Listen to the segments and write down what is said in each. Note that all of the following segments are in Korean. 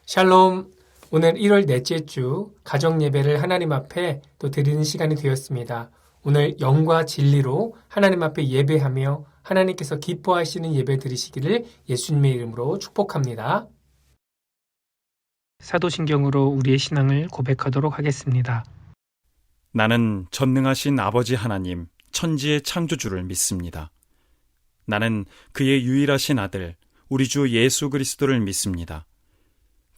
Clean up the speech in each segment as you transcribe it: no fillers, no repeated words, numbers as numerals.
샬롬. 오늘 1월 넷째 주 가정 예배를 하나님 앞에 또 드리는 시간이 되었습니다. 오늘 영과 진리로 하나님 앞에 예배하며 하나님께서 기뻐하시는 예배 드리시기를 예수님의 이름으로 축복합니다. 사도신경으로 우리의 신앙을 고백하도록 하겠습니다. 나는 전능하신 아버지 하나님, 천지의 창조주를 믿습니다. 나는 그의 유일하신 아들, 우리 주 예수 그리스도를 믿습니다.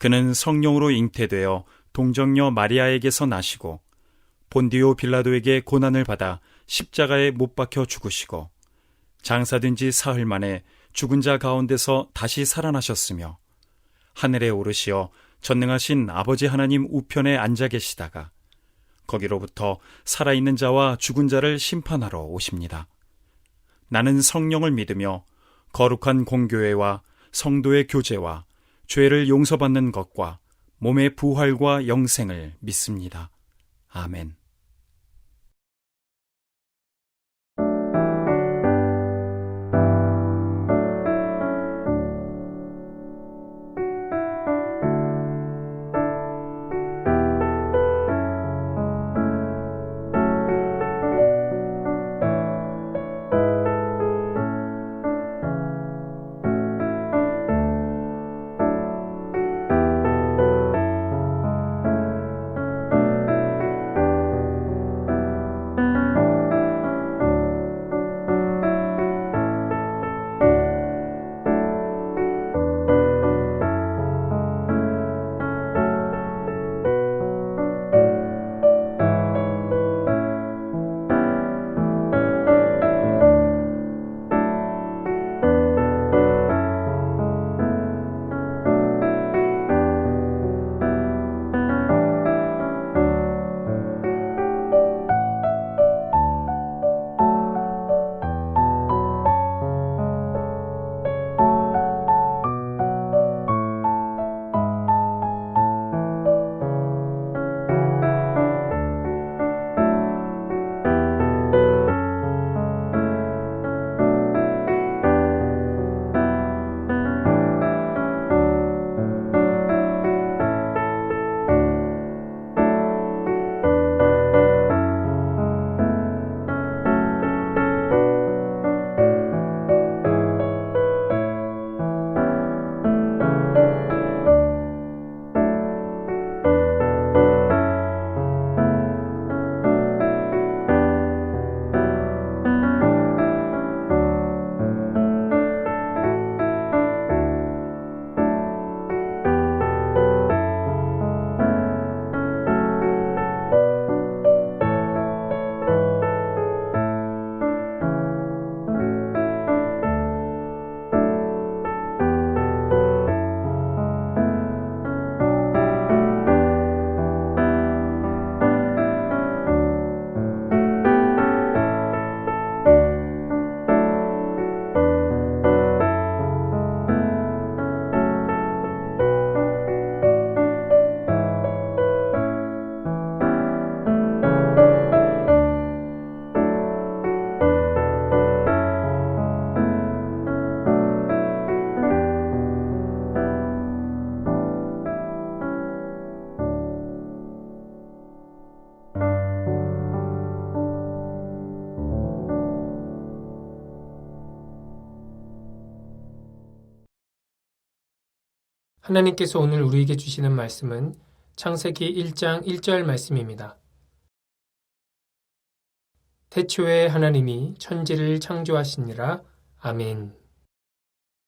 그는 성령으로 잉태되어 동정녀 마리아에게서 나시고 본디오 빌라도에게 고난을 받아 십자가에 못 박혀 죽으시고 장사된 지 사흘 만에 죽은 자 가운데서 다시 살아나셨으며 하늘에 오르시어 전능하신 아버지 하나님 우편에 앉아 계시다가 거기로부터 살아있는 자와 죽은 자를 심판하러 오십니다. 나는 성령을 믿으며 거룩한 공교회와 성도의 교제와 죄를 용서받는 것과 몸의 부활과 영생을 믿습니다. 아멘. 하나님께서 오늘 우리에게 주시는 말씀은 창세기 1장 1절 말씀입니다. 태초에 하나님이 천지를 창조하시니라. 아멘.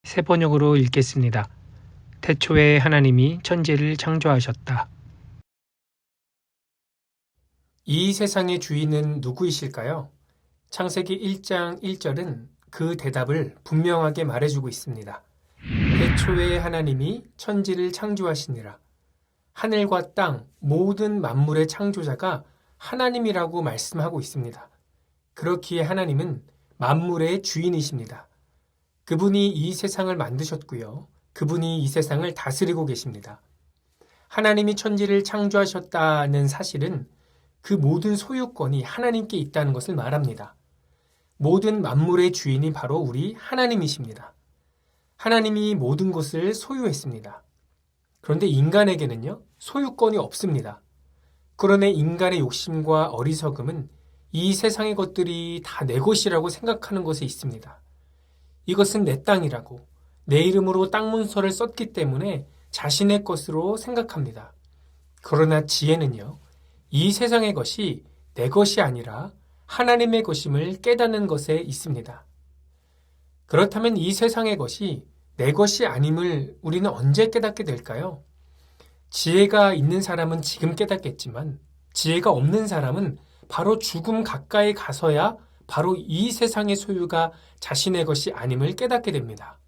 새 번역으로 읽겠습니다. 태초에 하나님이 천지를 창조하셨다. 이 세상의 주인은 누구이실까요? 창세기 1장 1절은 그 대답을 분명하게 말해주고 있습니다. 태초에 하나님이 천지를 창조하시니라. 하늘과 땅 모든 만물의 창조자가 하나님이라고 말씀하고 있습니다. 그렇기에 하나님은 만물의 주인이십니다. 그분이 이 세상을 만드셨고요. 그분이 이 세상을 다스리고 계십니다. 하나님이 천지를 창조하셨다는 사실은 그 모든 소유권이 하나님께 있다는 것을 말합니다. 모든 만물의 주인이 바로 우리 하나님이십니다. 하나님이 모든 것을 소유했습니다. 그런데 인간에게는요, 소유권이 없습니다. 그러나 인간의 욕심과 어리석음은 이 세상의 것들이 다 내 것이라고 생각하는 것에 있습니다. 이것은 내 땅이라고, 내 이름으로 땅 문서를 썼기 때문에 자신의 것으로 생각합니다. 그러나 지혜는요, 이 세상의 것이 내 것이 아니라 하나님의 것임을 깨닫는 것에 있습니다. 그렇다면 이 세상의 것이 내 것이 아님을 우리는 언제 깨닫게 될까요? 지혜가 있는 사람은 지금 깨닫겠지만 지혜가 없는 사람은 바로 죽음 가까이 가서야 바로 이 세상의 소유가 자신의 것이 아님을 깨닫게 됩니다.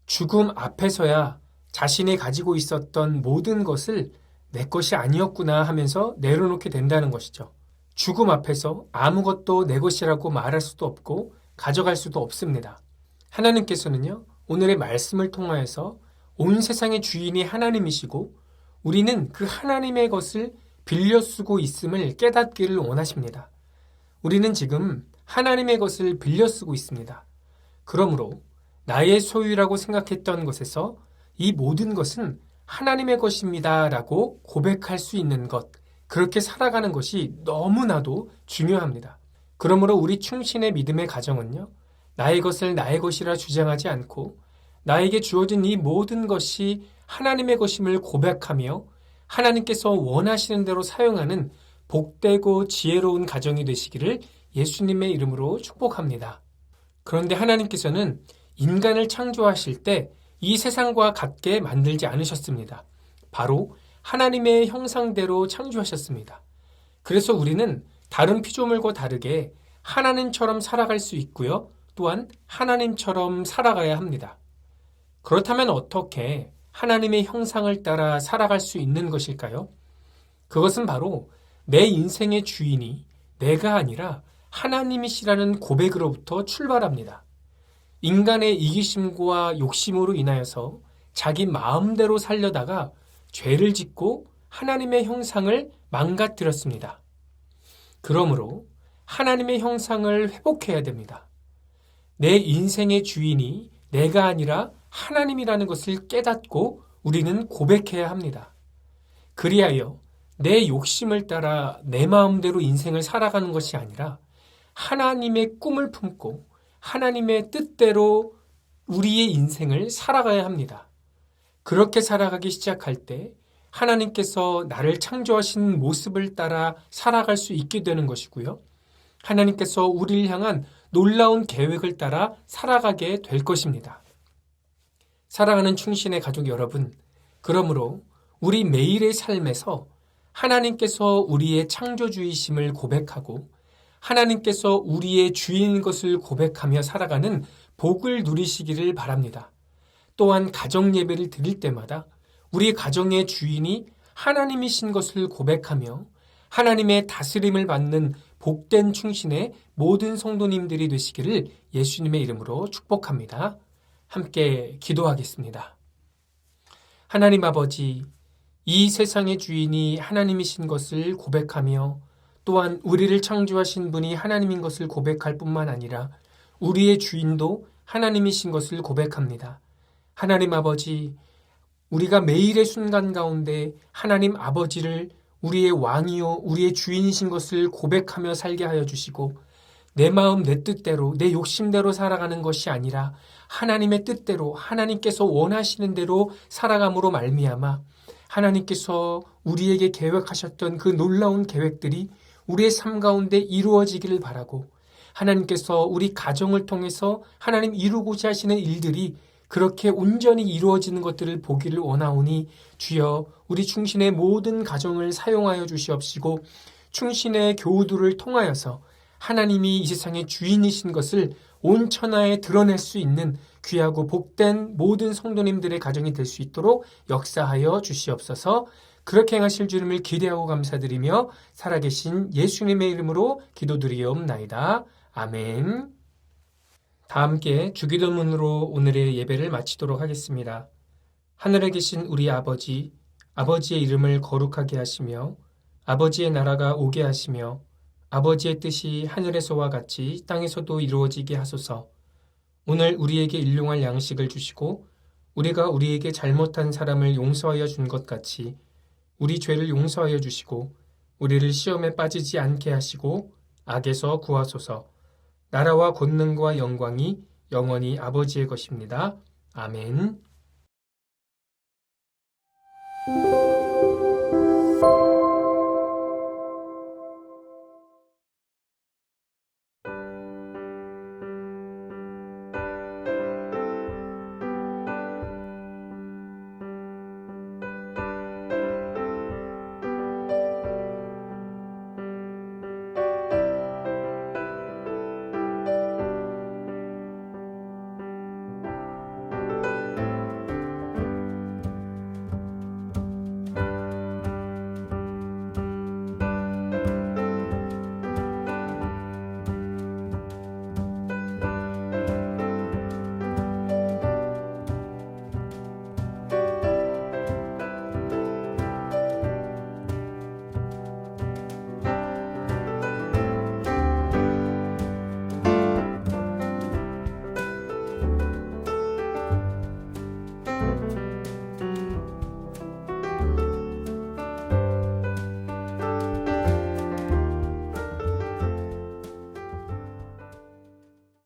죽음 앞에서야 자신이 가지고 있었던 모든 것을 내 것이 아니었구나 하면서 내려놓게 된다는 것이죠. 죽음 앞에서 아무것도 내 것이라고 말할 수도 없고 가져갈 수도 없습니다. 하나님께서는요, 오늘의 말씀을 통하여서 온 세상의 주인이 하나님이시고 우리는 그 하나님의 것을 빌려 쓰고 있음을 깨닫기를 원하십니다. 우리는 지금 하나님의 것을 빌려 쓰고 있습니다. 그러므로 나의 소유라고 생각했던 것에서 이 모든 것은 하나님의 것입니다 라고 고백할 수 있는 것, 그렇게 살아가는 것이 너무나도 중요합니다. 그러므로 우리 충신의 믿음의 가정은요, 나의 것을 나의 것이라 주장하지 않고 나에게 주어진 이 모든 것이 하나님의 것임을 고백하며 하나님께서 원하시는 대로 사용하는 복되고 지혜로운 가정이 되시기를 예수님의 이름으로 축복합니다. 그런데 하나님께서는 인간을 창조하실 때 이 세상과 같게 만들지 않으셨습니다. 바로 하나님의 형상대로 창조하셨습니다. 그래서 우리는 다른 피조물과 다르게 하나님처럼 살아갈 수 있고요. 또한 하나님처럼 살아가야 합니다. 그렇다면 어떻게 하나님의 형상을 따라 살아갈 수 있는 것일까요? 그것은 바로 내 인생의 주인이 내가 아니라 하나님이시라는 고백으로부터 출발합니다. 인간의 이기심과 욕심으로 인하여서 자기 마음대로 살려다가 죄를 짓고 하나님의 형상을 망가뜨렸습니다. 그러므로 하나님의 형상을 회복해야 됩니다. 내 인생의 주인이 내가 아니라 하나님이라는 것을 깨닫고 우리는 고백해야 합니다. 그리하여 내 욕심을 따라 내 마음대로 인생을 살아가는 것이 아니라 하나님의 꿈을 품고 하나님의 뜻대로 우리의 인생을 살아가야 합니다. 그렇게 살아가기 시작할 때 하나님께서 나를 창조하신 모습을 따라 살아갈 수 있게 되는 것이고요. 하나님께서 우리를 향한 놀라운 계획을 따라 살아가게 될 것입니다. 사랑하는 충신의 가족 여러분, 그러므로 우리 매일의 삶에서 하나님께서 우리의 창조주이심을 고백하고 하나님께서 우리의 주인인 것을 고백하며 살아가는 복을 누리시기를 바랍니다. 또한 가정 예배를 드릴 때마다 우리 가정의 주인이 하나님이신 것을 고백하며 하나님의 다스림을 받는 복된 충신의 모든 성도님들이 되시기를 예수님의 이름으로 축복합니다. 함께 기도하겠습니다. 하나님 아버지, 이 세상의 주인이 하나님이신 것을 고백하며 또한 우리를 창조하신 분이 하나님인 것을 고백할 뿐만 아니라 우리의 주인도 하나님이신 것을 고백합니다. 하나님 아버지, 우리가 매일의 순간 가운데 하나님 아버지를 우리의 왕이요 우리의 주인이신 것을 고백하며 살게 하여 주시고 내 마음 내 뜻대로 내 욕심대로 살아가는 것이 아니라 하나님의 뜻대로 하나님께서 원하시는 대로 살아감으로 말미암아 하나님께서 우리에게 계획하셨던 그 놀라운 계획들이 우리의 삶 가운데 이루어지기를 바라고 하나님께서 우리 가정을 통해서 하나님 이루고자 하시는 일들이 그렇게 온전히 이루어지는 것들을 보기를 원하오니 주여 우리 충신의 모든 가정을 사용하여 주시옵시고 충신의 교우들을 통하여서 하나님이 이 세상의 주인이신 것을 온 천하에 드러낼 수 있는 귀하고 복된 모든 성도님들의 가정이 될 수 있도록 역사하여 주시옵소서. 그렇게 행하실 주님을 기대하고 감사드리며 살아계신 예수님의 이름으로 기도드리옵나이다. 아멘. 다 함께 주기도문으로 오늘의 예배를 마치도록 하겠습니다. 하늘에 계신 우리 아버지, 아버지의 이름을 거룩하게 하시며 아버지의 나라가 오게 하시며 아버지의 뜻이 하늘에서와 같이 땅에서도 이루어지게 하소서. 오늘 우리에게 일용할 양식을 주시고 우리가 우리에게 잘못한 사람을 용서하여 준 것 같이 우리 죄를 용서하여 주시고 우리를 시험에 빠지지 않게 하시고 악에서 구하소서. 나라와 권능과 영광이 영원히 아버지의 것입니다. 아멘.